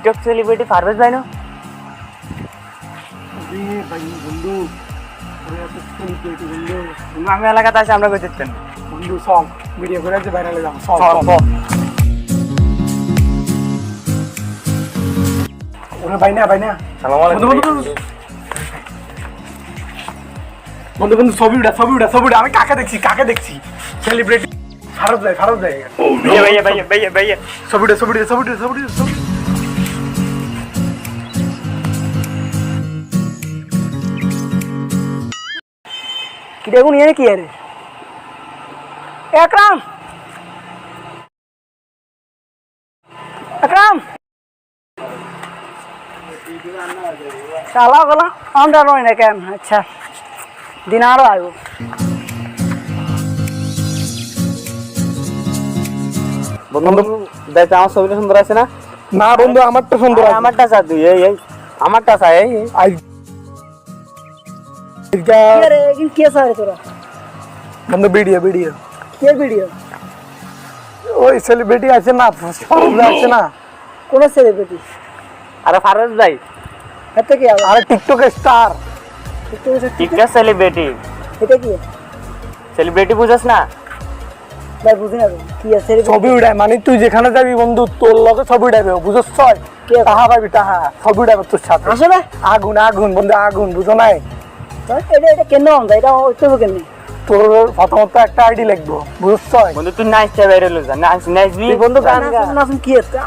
TikTok celebrity Parvez ভাই না? বন্ধু আমি এলাকাতে আসি আমরা কইতে চান বন্ধু সব ভিডিও করে যে ভাইরালে যাবো সব ওরে ভাই না সালাম আলাইকুম বন্ধু ছবিটা আমি কাকে দেখছি সেলিব্রিটি ফারুক ভাই ভাইয়া ছবিটা কি দেখুন এনে কি আরে একরাম শালা গলা আমরা রই না কেন আচ্ছা দিন আরো আইব বন্ধু দেখ আমার ছবিটা সুন্দর আছে না? না বন্ধু আমারটা সুন্দর আছে আমারটা চা তুই এই আমারটা চা এই আরে কি কে সারে তোরা বন্ধু ভিডিও কে ভিডিও ওই সেলিব্রিটি আছে না ফারুক আছে না কোন সেলিব্রিটি আরে পারভেজ ভাই এটা কি আরে টিকটক স্টার টিকটক সেলিব্রিটি এটা কি সেলিব্রিটি বুঝছ না? ভাই বুঝি না কি আছে ছবি উঠায় মানে তুই যেখানে যাবি বন্ধু তোর লগে ছবি উঠাবে বুঝছ তাহা পাবি তাহা ছবি উঠাবে তোর সাথে আসলে আগুন বন্ধু আগুন বুঝো নাই এটা কেন অন এটা হইতো কেন তোর প্রথমত একটা আইডি লিখবো বুঝছ বন্ধু তুই নাচতে বাইরে লই যা নাচবি বন্ধু গান নাচুন কি আছে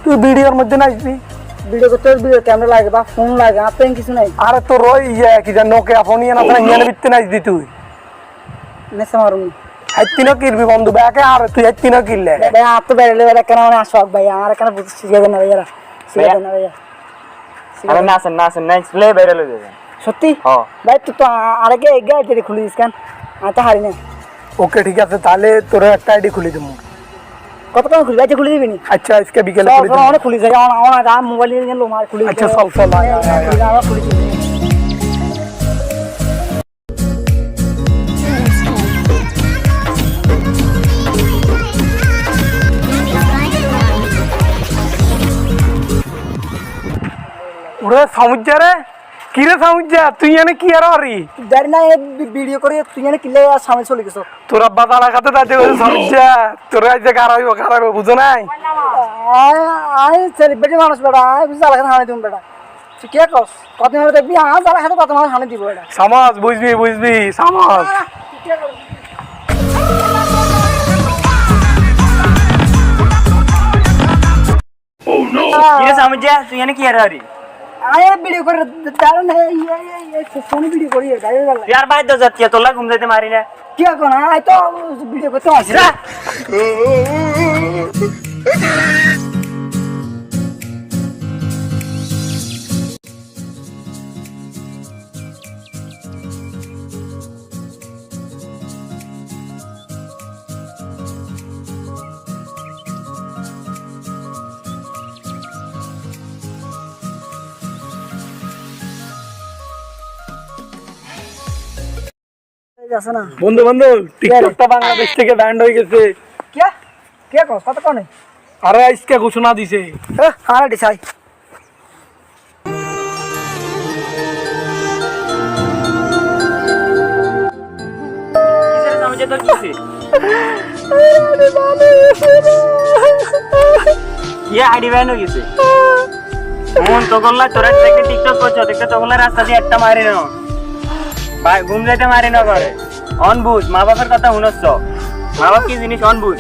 তুই ভিডিওর মধ্যে নাচবি ভিডিও করতে ভিডিও ক্যামেরা লাগে বা ফোন লাগে আপেন কিছু নাই আরে তোর ওই কি জান নোকিয়া ফোন ইয়ে না তাই ইয়ে বিত্তে নাচবি তুই নেসে মারুন হাইতিনো কিরবি বন্ধু ব্যাকে আর তুই হাইতিনো কিরলে ভাই আপ তো বেরলে বেরে কেন মানে আসক ভাই আমার কেন বুঝ শিখাবে না ভাইয়া শিখাবে না ভাইয়া আরে নাচেন নাচলে বাইরে লই যা সত্যি হ্যাঁ ভাই তুই তো আরেকে গাড়ি খুলে দিস কেন আমি তো হারি না ওকে ঠিক আছে তাহলে তোর একটা আইডি খুলে দেবো কত টাকা খুলি ভাই খুলে দিবি নি আচ্ছা আজকে বিকেলে খুলে দেবো অনেক খুলি যায় আমার মোবাইল নিয়ে গেল মার খুলি আচ্ছা চল আয়, আয়, আয়, আয়। খুলি ওরে সমুদ্রে কিরে সমুদ্র তুই এনে কি আর আরি জানি না ভিডিও করে তুই জানি কিলে সামনে চলে গেছো তোর আব্বা তালা খাতে তাতে সমুদ্র তোর আজকে খারাপ বুঝো নাই আয় সেলিব্রিটি মানুষ বেটা আয় বুঝতে আলাদা হানি দিব বেটা তুই কে কস কত মানুষ দেখবি আমার যারা খাতে কত মানুষ হানি দিব বেটা সমাজ বুঝবি সমাজ কি রে সামজা তুই এনে কি আর আরি আয় ভিডিও করে দাঁড়ান ফোন ভিডিও করি গাড়ি গেল यार भाई तो जाती है तोला घूम जाते मारी ने কি এখন আয় তো ভিডিও করতে আসি যাচ্ছে না বন্ধু টিকটকটা বাংলাদেশ থেকে ব্যান্ড হয়ে গেছে কে কে কস কত কোনে আরে আজকে ঘোষণা দিছে আরে ডিসাই किसे समझे तो किसे ये आईडी बैन हो किसे মন তো গল্লা তোরা দেখে টিকটক করছ দেখতে তো গল্লা রাস্তা দিয়ে একটা মারি না ভাই ঘুম যাইতে মারি না করে অন বুঝ মা বাবার কথা শুনছ মা বাপ কি জিনিস অন বুঝ